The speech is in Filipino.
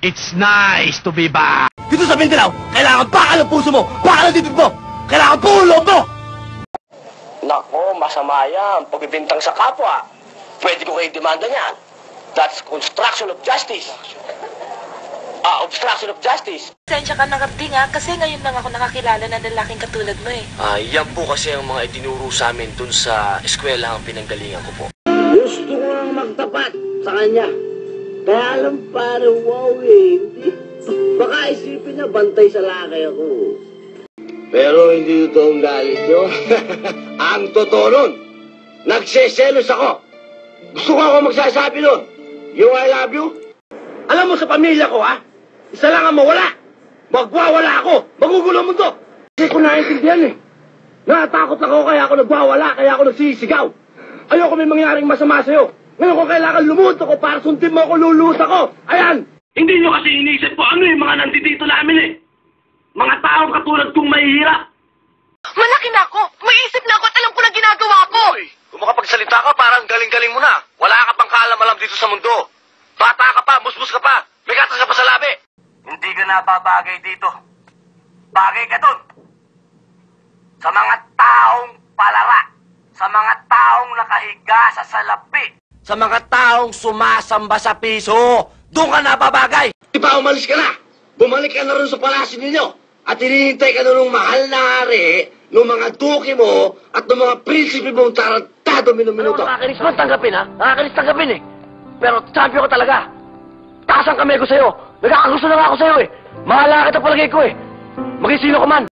It's nice to be back. Dito sa Mindanao, kailangan bakal ang puso mo, bakal ang dibdib mo, kailangan buo loob mo! Nako, masama yan. Pagbibintang sa kapwa. Pwede ko kayo demanda niyan. That's construction of justice. Obstruction of justice. Sensya ka na kapti nga, kasi ngayon lang ako nakakilala ng lalaking katulad mo eh. Yan po kasi ang mga itinuro sa amin dun sa eskwela ang pinanggalingan ko po. Gusto ko lang magtapat sa kanya. Kaya alam pare, wow eh. Baka isipin na bantay sa lakay ako. Pero hindi totoong galit nyo. Ang totoo nun, nagseselos ako. Gusto ko ako magsasabi nun. Yung I love you. Alam mo sa pamilya ko ha, isa lang ang mawala. Magwawala ako. Magugulo ang mundo. Kasi ko naiintindihan eh. Natatakot ako kaya ako nagwawala, kaya ako nagsisigaw. Ayoko may mangyaring masama sa'yo. Ngayon ko kailangan lumuto ko para sundin mo ako, luluto ko. Ayan! Hindi nyo kasi inisip ko ano yung mga nandito namin eh. Mga taong katulad kong mahihirap. Malaki na ako! May isip na ako at alam ko na ginagawa ko! Uy, kung makapagsalita ka, parang galing-galing mo na. Wala ka pang kaalam-alam dito sa mundo. Bata ka pa, musmus ka pa, may gatas ka pa sa labi. Hindi ka nababagay dito. Bagay ka dun. Sa mga taong palara. Sa mga taong nakahiga sa salapi. Sa mga taong sumasamba sa piso. Doon ka nababagay. Di ba umalis ka na? Bumalik ka na rin sa palasyo ninyo. At hinihintay ka na ng mahal na hari, ng mga duki mo, at ng mga prinsipe mong tarantado minuto. Nakakainis mo tanggapin ha? Nakakainis tanggapin eh. Pero champion ko talaga. Taas ang kamay ko sa'yo. Nagkakagusto na nga ako sa'yo eh. Mahala kita palagay ko eh. Maging sino ka man.